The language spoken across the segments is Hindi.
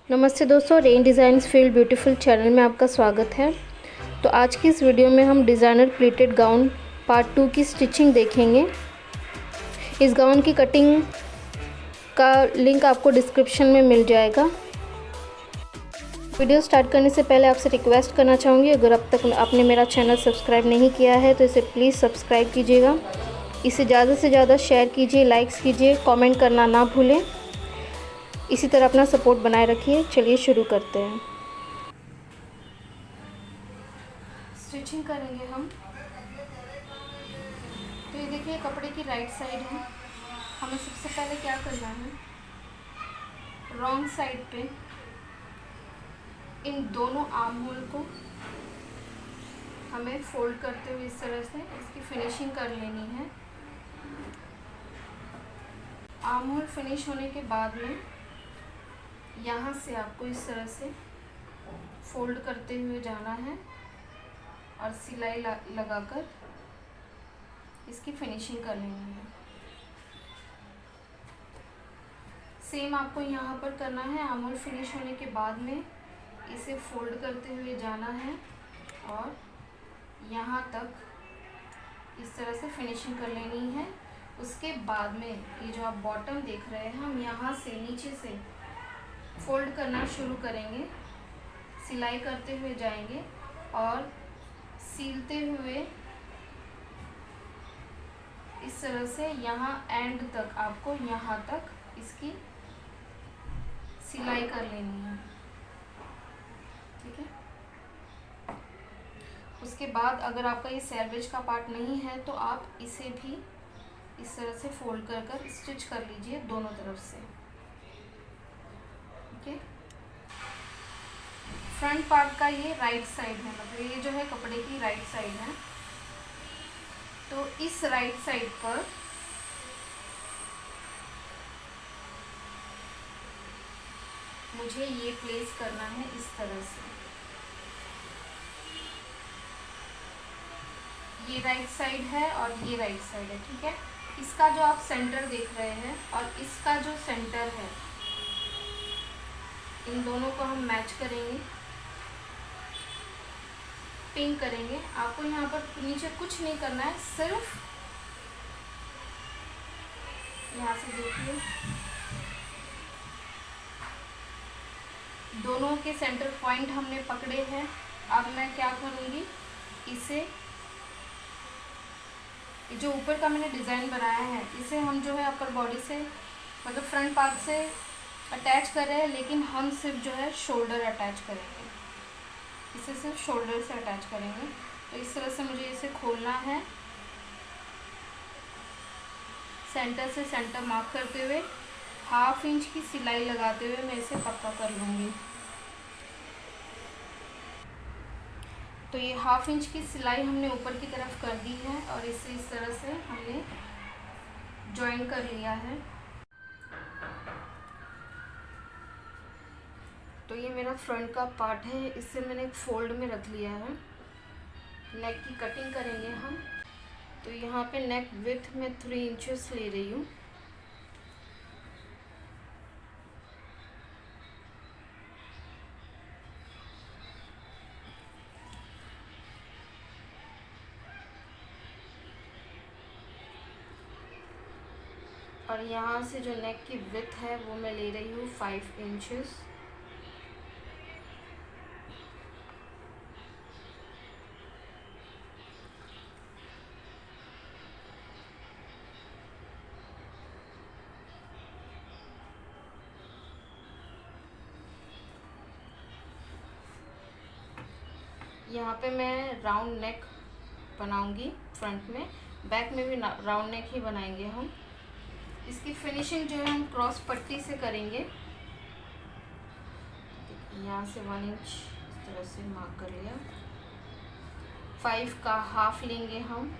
नमस्ते दोस्तों, rain designs feel beautiful channel में आपका स्वागत है। तो आज की इस वीडियो में हम डिज़ाइनर प्लीटेड गाउन पार्ट 2 की स्टिचिंग देखेंगे। इस गाउन की कटिंग का लिंक आपको डिस्क्रिप्शन में मिल जाएगा। वीडियो स्टार्ट करने से पहले आपसे रिक्वेस्ट करना चाहूँगी, अगर अब तक आपने मेरा चैनल सब्सक्राइब नहीं किया है तो इसे प्लीज़ सब्सक्राइब कीजिएगा। इसे ज़्यादा से ज़्यादा शेयर कीजिए, लाइक्स कीजिए, कमेंट करना ना भूलें। इसी तरह अपना सपोर्ट बनाए रखिए। चलिए शुरू करते हैं। स्टिचिंग करेंगे हम। तो ये देखिए कपड़े की राइट साइड है। हमें सबसे पहले क्या करना है, रॉन्ग साइड पे इन दोनों आर्म होल को हमें फोल्ड करते हुए इस तरह से इसकी फिनिशिंग कर लेनी है। आर्म होल फिनिश होने के बाद में यहाँ से आपको इस तरह से फोल्ड करते हुए जाना है और सिलाई लगाकर इसकी फिनिशिंग कर लेनी है। सेम आपको यहाँ पर करना है। आर्म होल फिनिश होने के बाद में इसे फोल्ड करते हुए जाना है और यहाँ तक इस तरह से फिनिशिंग कर लेनी है। उसके बाद में ये जो आप बॉटम देख रहे हैं, हम यहाँ से नीचे से फोल्ड करना शुरू करेंगे, सिलाई करते हुए जाएंगे और सीलते हुए इस तरह से यहाँ एंड तक आपको यहाँ तक इसकी सिलाई कर लेनी है। ठीक है। उसके बाद अगर आपका ये सैलवेज का पार्ट नहीं है तो आप इसे भी इस तरह से फोल्ड कर कर स्टिच कर लीजिए दोनों तरफ से। ओके। फ्रंट पार्ट का ये राइट साइड है, मतलब ये जो है कपड़े की राइट साइड है। तो इस राइट साइड पर मुझे ये प्लेस करना है इस तरह से। ये राइट साइड है और ये राइट साइड है। ठीक है। इसका जो आप सेंटर देख रहे हैं और इसका जो सेंटर है, इन दोनों को हम मैच करेंगे, पिन करेंगे। आपको यहाँ पर नीचे कुछ नहीं करना है, सिर्फ यहाँ से देखिए दोनों के सेंटर पॉइंट हमने पकड़े हैं। अब मैं क्या करूँगी, इसे जो ऊपर का मैंने डिज़ाइन बनाया है इसे हम जो है अपर बॉडी से, मतलब फ्रंट पार्ट से अटैच कर रहे हैं, लेकिन हम सिर्फ जो है शोल्डर अटैच करेंगे। इसे सिर्फ शोल्डर से अटैच करेंगे। तो इस तरह से मुझे इसे खोलना है। सेंटर से सेंटर मार्क करते हुए 1/2 इंच की सिलाई लगाते हुए मैं इसे पक्का कर लूँगी। तो ये 1/2 इंच की सिलाई हमने ऊपर की तरफ कर दी है और इसे इस तरह से हमने जॉइन कर लिया है। तो ये मेरा फ्रंट का पार्ट है, इसे मैंने एक फोल्ड में रख लिया है। नेक की कटिंग करेंगे हम। तो यहाँ पे नेक विड्थ में 3 इंचेस ले रही हूँ। और यहाँ से जो नेक की विड्थ है वो मैं ले रही हूँ 5 इंचेस। यहाँ पे मैं राउंड नेक बनाऊंगी फ्रंट में, बैक में भी राउंड नेक ही बनाएंगे हम। इसकी फिनिशिंग जो है हम क्रॉस पट्टी से करेंगे। यहाँ से 1 इंच इस तरह से मार्क कर लिया। 5 का हाफ लेंगे हम,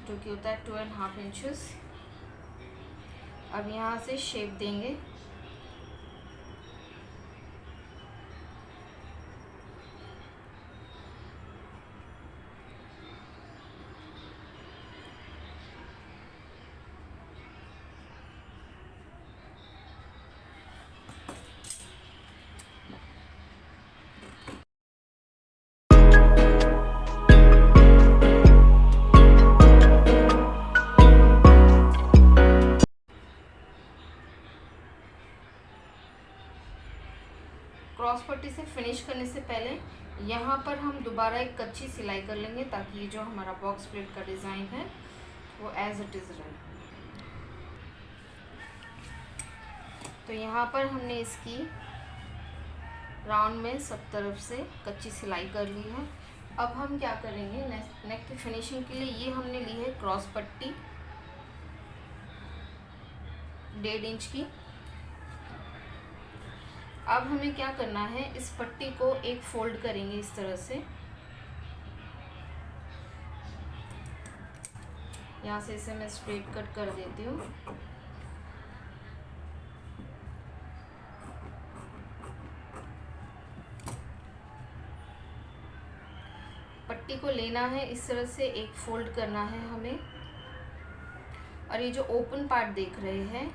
जो कि होता है 2.5 इंचेस। अब यहाँ से शेप देंगे। क्रॉस पट्टी से फिनिश करने से पहले यहाँ पर हम दोबारा एक कच्ची सिलाई कर लेंगे, ताकि ये जो हमारा बॉक्स प्लेट का डिज़ाइन है वो एज इट इज़ रहे। तो यहाँ पर हमने इसकी राउंड में सब तरफ से कच्ची सिलाई कर ली है। अब हम क्या करेंगे, नेक की फिनिशिंग के लिए ये हमने ली है क्रॉस पट्टी 1.5 इंच की। अब हमें क्या करना है, इस पट्टी को एक फोल्ड करेंगे इस तरह से। यहाँ से इसे मैं स्ट्रेट कट कर देती हूँ। पट्टी को लेना है, इस तरह से एक फोल्ड करना है हमें, और ये जो ओपन पार्ट देख रहे हैं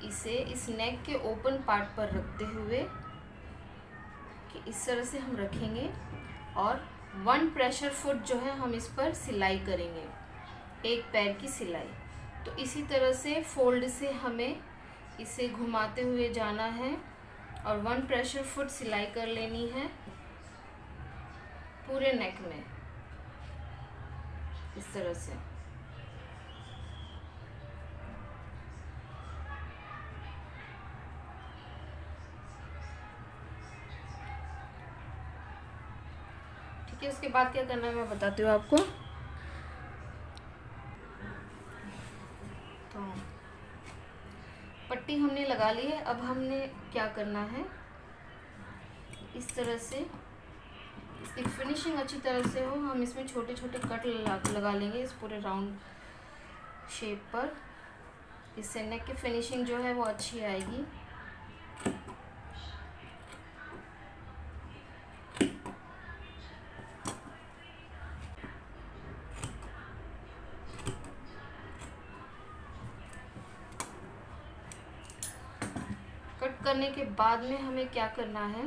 इसे इस नेक के ओपन पार्ट पर रखते हुए कि इस तरह से हम रखेंगे, और 1 प्रेशर फुट जो है हम इस पर सिलाई करेंगे, एक पैर की सिलाई। तो इसी तरह से फोल्ड से हमें इसे घुमाते हुए जाना है और 1 प्रेशर फुट सिलाई कर लेनी है पूरे नेक में इस तरह से। ठीक है, उसके बाद क्या करना है मैं बताती हूँ आपको। तो पट्टी हमने लगा ली है। अब हमने क्या करना है, इस तरह से इसकी फिनिशिंग अच्छी तरह से हो, हम इसमें छोटे छोटे कट लगा लेंगे इस पूरे राउंड शेप पर। इससे नेक की फिनिशिंग जो है वो अच्छी आएगी। कट करने के बाद में हमें क्या करना है,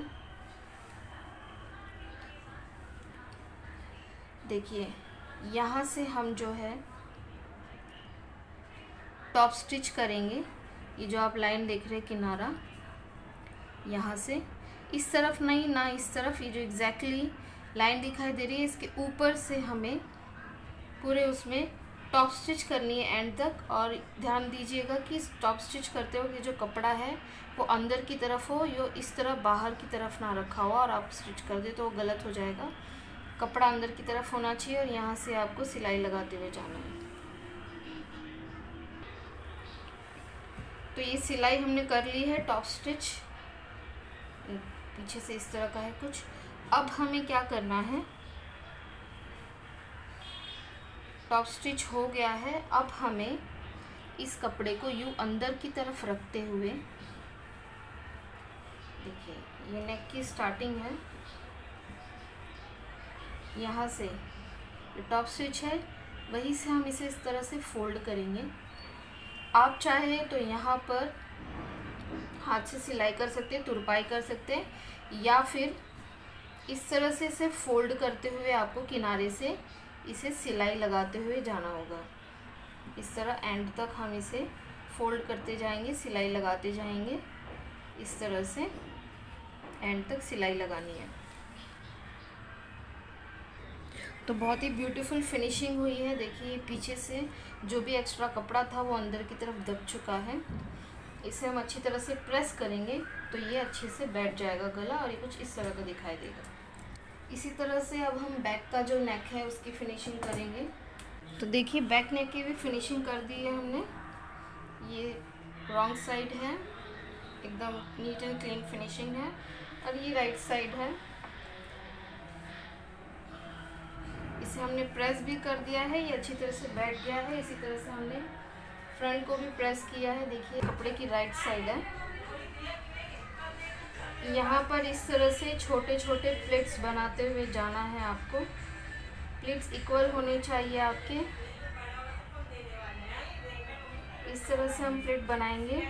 देखिए यहाँ से हम जो है टॉप स्टिच करेंगे। ये जो आप लाइन देख रहे हैं किनारा, यहाँ से इस तरफ नहीं ना इस तरफ, ये जो एग्जैक्टली लाइन दिखाई दे रही है इसके ऊपर से हमें पूरे उसमें टॉप स्टिच करनी है एंड तक। और ध्यान दीजिएगा कि टॉप स्टिच करते वक्त ये जो कपड़ा है वो अंदर की तरफ हो, यो इस तरफ बाहर की तरफ ना रखा हुआ और आप स्टिच कर दे तो वो गलत हो जाएगा। कपड़ा अंदर की तरफ होना चाहिए और यहाँ से आपको सिलाई लगाते हुए जाना है। तो ये सिलाई हमने कर ली है, टॉप स्टिच पीछे से इस तरह का है कुछ। अब हमें क्या करना है, टॉप स्टिच हो गया है। अब हमें इस कपड़े को यूँ अंदर की तरफ रखते हुए, देखिए ये नेक की स्टार्टिंग है, यहाँ से जो टॉप स्टिच है वहीं से हम इसे इस तरह से फोल्ड करेंगे। आप चाहे तो यहाँ पर हाथ से सिलाई कर सकते हैं, तुरपाई कर सकते हैं, या फिर इस तरह से इसे फोल्ड करते हुए आपको किनारे से इसे सिलाई लगाते हुए जाना होगा। इस तरह एंड तक हम इसे फोल्ड करते जाएंगे, सिलाई लगाते जाएंगे, इस तरह से एंड तक सिलाई लगानी है। तो बहुत ही ब्यूटीफुल फिनिशिंग हुई है। देखिए पीछे से जो भी एक्स्ट्रा कपड़ा था वो अंदर की तरफ दब चुका है। इसे हम अच्छी तरह से प्रेस करेंगे तो ये अच्छे से बैठ जाएगा गला, और ये कुछ इस तरह का दिखाई देगा। इसी तरह से अब हम बैक का जो नेक है उसकी फिनिशिंग करेंगे। तो देखिए बैक नेक की भी फिनिशिंग कर दी है हमने। ये रॉन्ग साइड है, एकदम नीट एंड क्लीन फिनिशिंग है, और ये राइट साइड है। इसे हमने प्रेस भी कर दिया है, ये अच्छी तरह से बैठ गया है। इसी तरह से हमने फ्रंट को भी प्रेस किया है। देखिए कपड़े की राइट साइड है। यहाँ पर इस तरह से छोटे छोटे प्लेट्स बनाते हुए जाना है आपको। प्लेट्स इक्वल होने चाहिए आपके। इस तरह से हम प्लेट बनाएंगे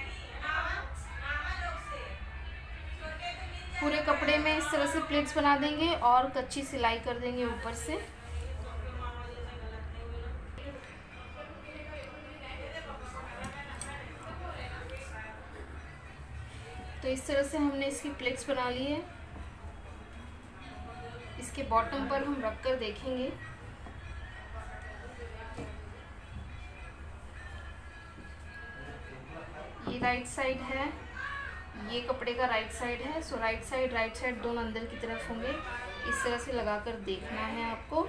पूरे कपड़े में। इस तरह से प्लेट्स बना देंगे और कच्ची सिलाई कर देंगे ऊपर से। तो इस तरह से हमने इसकी प्लेट्स बना ली है। इसके बॉटम पर हम रख कर देखेंगे। ये राइट साइड है, ये कपड़े का राइट साइड है। सो राइट साइड दोनों अंदर की तरफ होंगे। इस तरह से लगाकर देखना है आपको।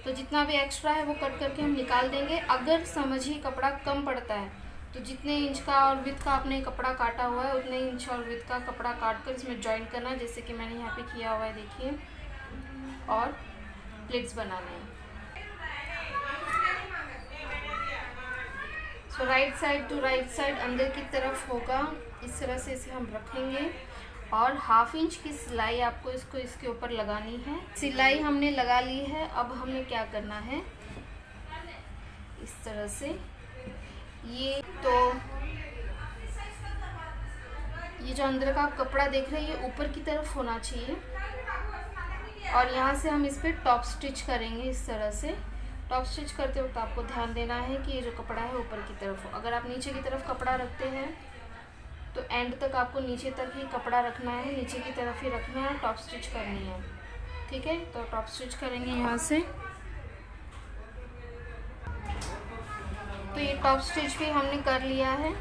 तो जितना भी एक्स्ट्रा है वो कट करके हम निकाल देंगे। अगर समझिए कपड़ा कम पड़ता है तो जितने इंच का और विड्थ का आपने कपड़ा काटा हुआ है उतने इंच और विड्थ का कपड़ा काट कर इसमें जॉइन करना है, जैसे कि मैंने यहाँ पे किया हुआ है, देखिए। और प्लेट्स बनाने हैं। So right side to right side अंदर की तरफ होगा। इस तरह से इसे हम रखेंगे और 1/2 इंच की सिलाई आपको इसके ऊपर लगानी है। सिलाई हमने लगा ली है। अब हमें क्या करना है, इस तरह से ये जो अंदर का आप कपड़ा देख रहे हैं ये ऊपर की तरफ होना चाहिए। और यहाँ से हम इस पर टॉप स्टिच करेंगे। इस तरह से टॉप स्टिच करते वक्त आपको ध्यान देना है कि ये जो कपड़ा है ऊपर की तरफ हो। अगर आप नीचे की तरफ कपड़ा रखते हैं तो एंड तक आपको नीचे तक ही कपड़ा रखना है, नीचे की तरफ ही रखना है, टॉप स्टिच करनी है। ठीक है, तो टॉप स्टिच करेंगे यहाँ से। तो ये टॉप स्टिच भी हमने कर लिया है।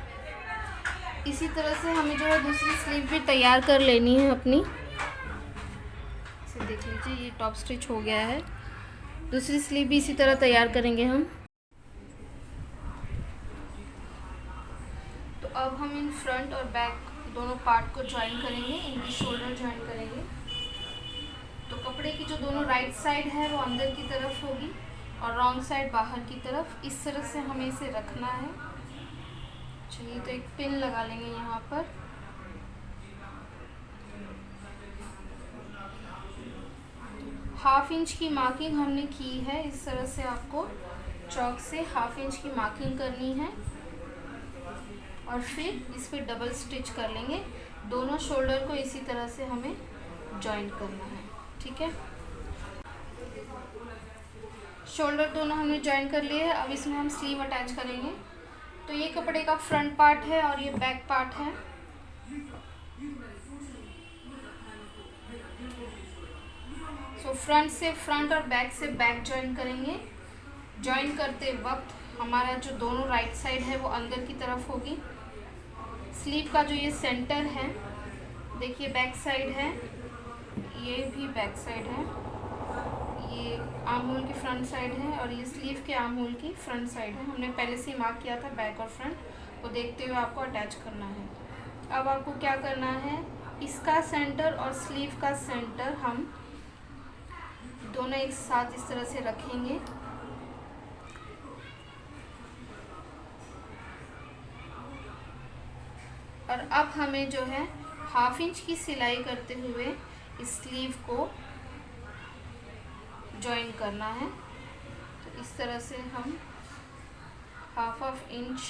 इसी तरह से हमें जो है दूसरी स्लीव भी तैयार कर लेनी है अपनी। इसे देख लीजिए, ये टॉप स्टिच हो गया है। दूसरी स्लीव भी इसी तरह तैयार करेंगे हम। तो अब हम इन फ्रंट और बैक दोनों पार्ट को ज्वाइन करेंगे, इनकी शोल्डर ज्वाइन करेंगे। तो कपड़े की जो दोनों राइट साइड है वो अंदर की तरफ होगी और रॉन्ग साइड बाहर की तरफ। इस तरह से हमें इसे रखना है। चलिए, तो एक पिन लगा लेंगे यहाँ पर। हाफ इंच की मार्किंग हमने की है। इस तरह से आपको चौक से 1/2 इंच की मार्किंग करनी है और फिर इस पर डबल स्टिच कर लेंगे। दोनों शोल्डर को इसी तरह से हमें जॉइन करना है। ठीक है, शोल्डर दोनों हमने जॉइन कर लिए हैं। अब इसमें हम स्लीव अटैच करेंगे। तो ये कपड़े का फ्रंट पार्ट है और ये बैक पार्ट है। सो फ्रंट से फ्रंट और बैक से बैक ज्वाइन करेंगे। ज्वाइन करते वक्त हमारा जो दोनों राइट साइड है वो अंदर की तरफ होगी। स्लीव का जो ये सेंटर है, देखिए बैक साइड है, ये भी बैक साइड है, ये आर्म होल की फ्रंट साइड है और ये स्लीव के आर्म होल की फ्रंट साइड है। हमने पहले से ही मार्क किया था बैक और फ्रंट, वो देखते हुए आपको अटैच करना है। अब आपको क्या करना है, इसका सेंटर और स्लीव का सेंटर हम दोनों एक साथ इस तरह से रखेंगे। और अब हमें जो है 1/2 इंच की सिलाई करते हुए इस स्लीव को जॉइन करना है। तो इस तरह से हम 1/2 इंच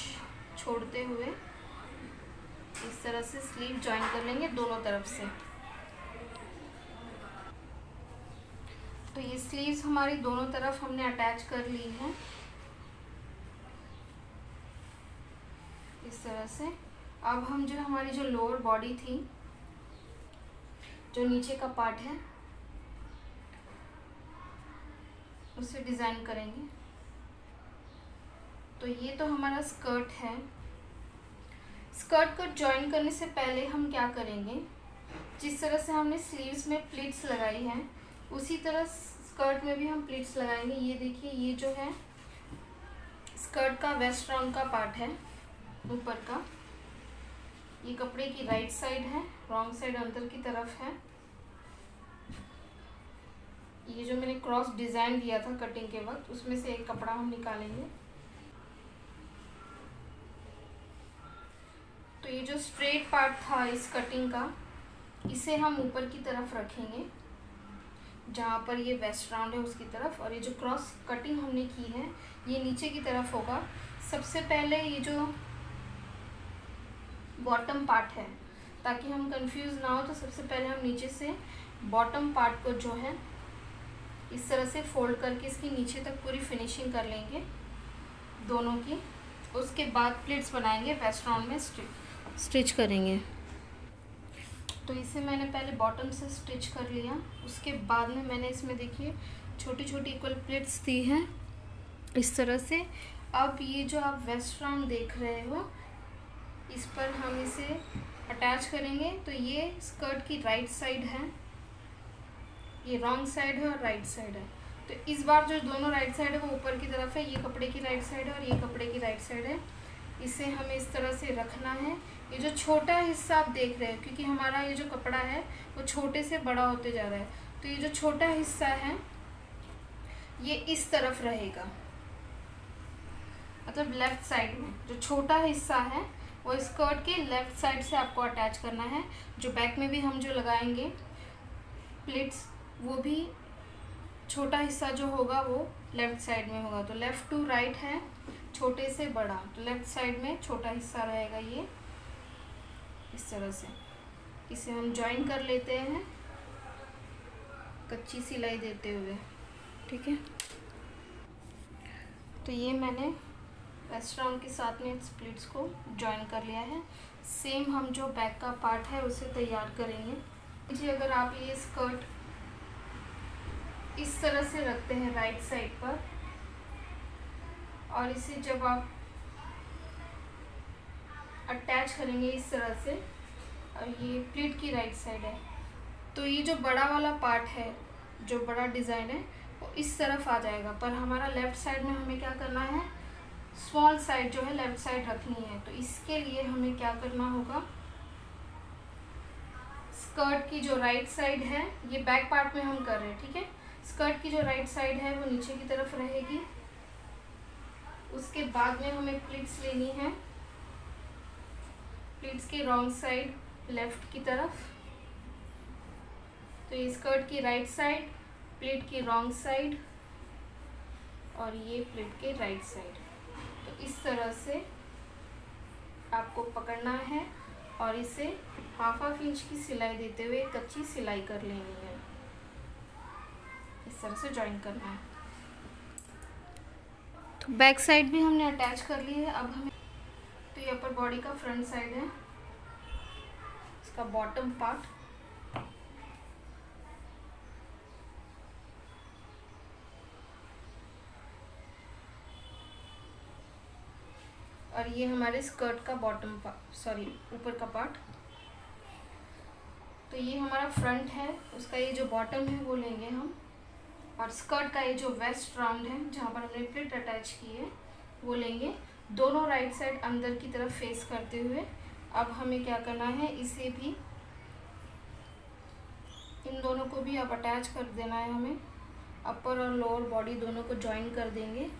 छोड़ते हुए इस तरह से स्लीव जॉइन कर लेंगे दोनों तरफ से। तो ये स्लीव्स हमारी दोनों तरफ हमने अटैच कर ली है इस तरह से। अब हम जो हमारी जो लोअर बॉडी थी, जो नीचे का पार्ट है, उसे डिज़ाइन करेंगे। तो ये तो हमारा स्कर्ट है। स्कर्ट को जॉइन करने से पहले हम क्या करेंगे, जिस तरह से हमने स्लीव्स में प्लीट्स लगाई हैं उसी तरह स्कर्ट में भी हम प्लीट्स लगाएंगे। ये देखिए, ये जो है स्कर्ट का वेस्ट राउंड का पार्ट है ऊपर का। ये कपड़े की राइट साइड है, रॉन्ग साइड अंदर की तरफ है। ये जो मैंने क्रॉस डिज़ाइन दिया था कटिंग के वक्त, उसमें से एक कपड़ा हम निकालेंगे। तो ये जो स्ट्रेट पार्ट था इस कटिंग का, इसे हम ऊपर की तरफ रखेंगे जहाँ पर ये वेस्ट राउंड है उसकी तरफ, और ये जो क्रॉस कटिंग हमने की है ये नीचे की तरफ होगा। सबसे पहले ये जो बॉटम पार्ट है, ताकि हम कंफ्यूज ना हो, तो सबसे पहले हम नीचे से बॉटम पार्ट को जो है इस तरह से फोल्ड करके इसकी नीचे तक पूरी फिनिशिंग कर लेंगे दोनों की। उसके बाद प्लीट्स बनाएंगे वेस्ट राउंड में स्ट्रिप। स्टिच करेंगे। तो इसे मैंने पहले बॉटम से स्टिच कर लिया, उसके बाद में मैंने इसमें देखिए छोटी छोटी इक्वल प्लेट्स दी हैं इस तरह से। अब ये जो आप वेस्ट राउंड देख रहे हो, इस पर हम इसे अटैच करेंगे। तो ये स्कर्ट की राइट साइड है, ये रॉन्ग साइड है और राइट साइड है। तो इस बार जो दोनों राइट साइड है वो ऊपर की तरफ है, ये कपड़े की राइट साइड है और ये कपड़े की राइट साइड है। इसे हमें इस तरह से रखना है। ये जो छोटा हिस्सा आप देख रहे हैं, क्योंकि हमारा ये जो कपड़ा है वो छोटे से बड़ा होते जा रहा है, तो ये जो छोटा हिस्सा है ये इस तरफ रहेगा, मतलब लेफ्ट साइड में। जो छोटा हिस्सा है वो स्कर्ट के लेफ्ट साइड से आपको अटैच करना है। जो बैक में भी हम जो लगाएंगे प्लेट्स, वो भी छोटा हिस्सा जो होगा वो लेफ्ट साइड में होगा। तो लेफ़्ट टू राइट है, छोटे से बड़ा, तो लेफ़्ट साइड में छोटा हिस्सा रहेगा ये इस तरह से। इसे हम जॉइन कर लेते हैं कच्ची सिलाई देते हुए, ठीक है। तो ये मैंने वेस्ट राउंड के साथ में स्प्लिट्स को जॉइन कर लिया है। सेम हम जो बैक का पार्ट है उसे तैयार करेंगे। जी, अगर आप ये स्कर्ट इस तरह से रखते हैं राइट साइड पर, और इसे जब आप अटैच करेंगे इस तरह से, और ये प्लीट की राइट साइड है, तो ये जो बड़ा वाला पार्ट है, जो बड़ा डिज़ाइन है, वो इस तरफ आ जाएगा। पर हमारा लेफ़्ट साइड में हमें क्या करना है, स्मॉल साइड जो है लेफ़्ट साइड रखनी है। तो इसके लिए हमें क्या करना होगा, स्कर्ट की जो राइट साइड है, ये बैक पार्ट में हम कर रहे हैं, ठीक है। स्कर्ट की जो राइट साइड है वो नीचे की तरफ रहेगी। उसके बाद में हमें प्लीट्स लेनी है, प्लीट्स की रॉन्ग साइड लेफ्ट की तरफ। तो ये स्कर्ट की राइट साइड, प्लीट की रॉन्ग साइड, और ये प्लीट के राइट साइड। तो इस तरह से आपको पकड़ना है और इसे हाफ इंच की सिलाई देते हुए कच्ची सिलाई कर लेनी है। इस तरह से जॉइन करना है। तो बैक साइड भी हमने अटैच कर ली है। अब हमें, तो ये अपर बॉडी का फ्रंट साइड है, इसका बॉटम पार्ट, और ये हमारे स्कर्ट का बॉटम पार्ट, सॉरी ऊपर का पार्ट। तो ये हमारा फ्रंट है, उसका ये जो बॉटम है वो लेंगे हम, और स्कर्ट का ये जो वेस्ट राउंड है जहाँ पर हमने प्लीट अटैच की है वो लेंगे, दोनों राइट साइड अंदर की तरफ फेस करते हुए। अब हमें क्या करना है, इसे भी, इन दोनों को भी अब अटैच कर देना है हमें। अपर और लोअर बॉडी दोनों को ज्वाइन कर देंगे।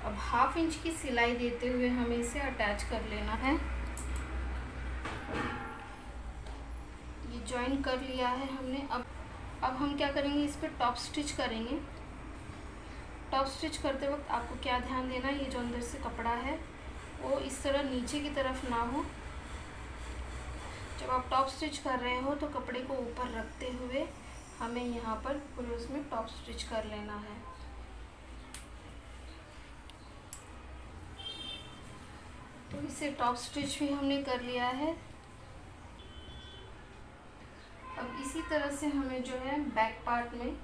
अब हाफ इंच की सिलाई देते हुए हमें इसे अटैच कर लेना है। ये ज्वाइन कर लिया है हमने। अब हम क्या करेंगे, इस पर टॉप स्टिच करेंगे। टॉप स्टिच करते वक्त आपको क्या ध्यान देना है, ये जो अंदर से कपड़ा है वो इस तरह नीचे की तरफ ना हो। जब आप टॉप स्टिच कर रहे हो तो कपड़े को ऊपर रखते हुए हमें यहाँ पर पूरे उसमें टॉप स्टिच कर लेना है। तो इसे टॉप स्टिच भी हमने कर लिया है। अब इसी तरह से हमें जो है बैक पार्ट में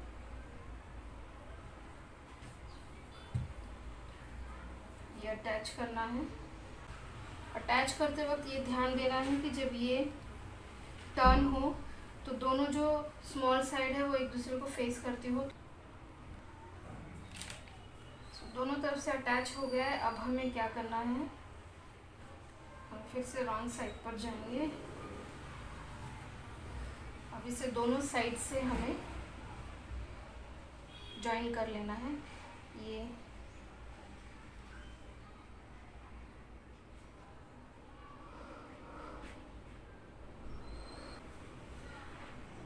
ये अटैच करना है। अटैच करते वक्त ये ध्यान देना है कि जब ये टर्न हो तो दोनों जो स्मॉल साइड है वो एक दूसरे को फेस करती हो। दोनों तरफ से अटैच हो गया है। अब हमें क्या करना है, हम फिर से रॉन्ग साइड पर जाएंगे। अब इसे दोनों साइड से हमें ज्वाइन कर लेना है। ये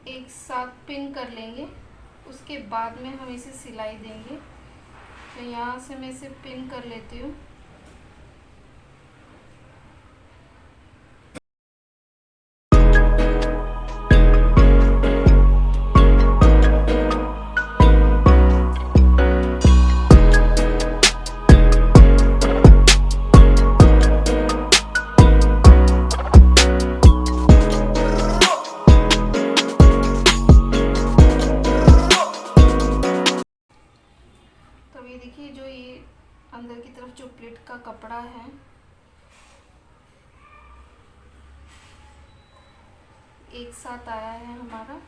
एक साथ पिन कर लेंगे, उसके बाद में हम इसे सिलाई देंगे। तो यहाँ से मैं इसे पिन कर लेती हूँ। कपड़ा है, एक साथ आया है हमारा।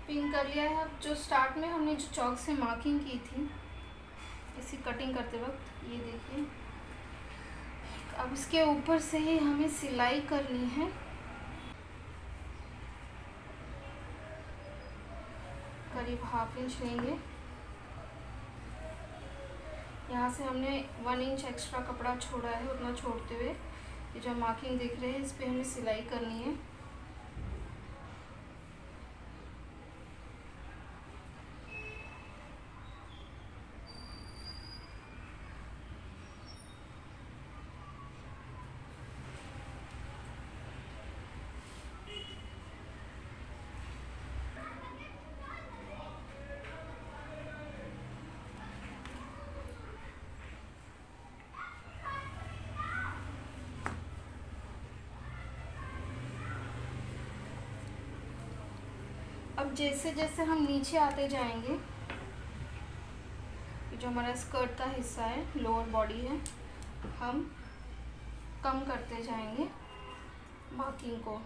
पिन कर लिया है। अब जो स्टार्ट में हमने जो चॉक से मार्किंग की थी इसी कटिंग करते वक्त, ये देखिए, अब इसके ऊपर से ही हमें सिलाई करनी है। करीब 1/2 इंच लेंगे। यहाँ से हमने 1 इंच एक्स्ट्रा कपड़ा छोड़ा है, उतना छोड़ते हुए ये जो मार्किंग देख रहे हैं इस पे हमें सिलाई करनी है। अब जैसे जैसे हम नीचे आते जाएंगे, जो हमारा स्कर्ट का हिस्सा है, लोअर बॉडी है, हम कम करते जाएंगे मार्किंग को।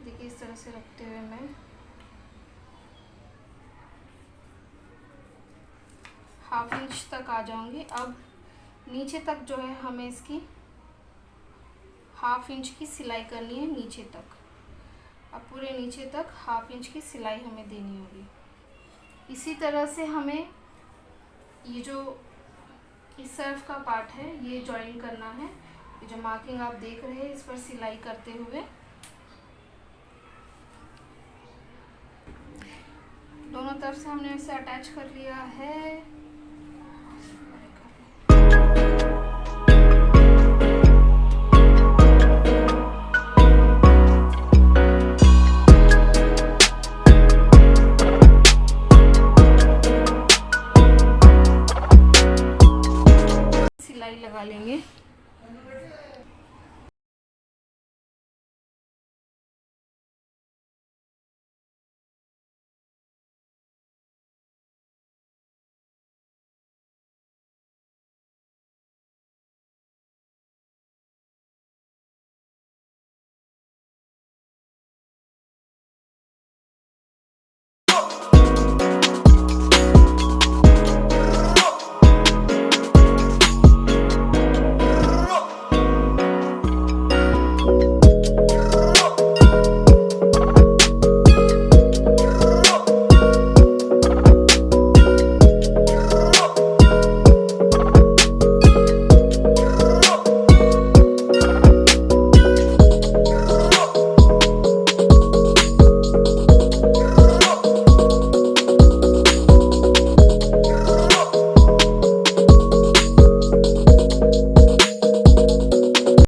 देखिए इस तरह से रखते हुए मैं 1/2 इंच तक आ जाऊंगी। अब नीचे तक जो है हमें इसकी 1/2 इंच की सिलाई करनी है नीचे तक। अब पूरे नीचे तक 1/2 इंच की सिलाई हमें देनी होगी। इसी तरह से हमें ये जो इस सर्फ का पार्ट है ये जॉइन करना है। ये जो मार्किंग आप देख रहे हैं इस पर सिलाई करते हुए दोनों तरफ से हमने इसे अटैच कर लिया है। सिलाई लगा लेंगे।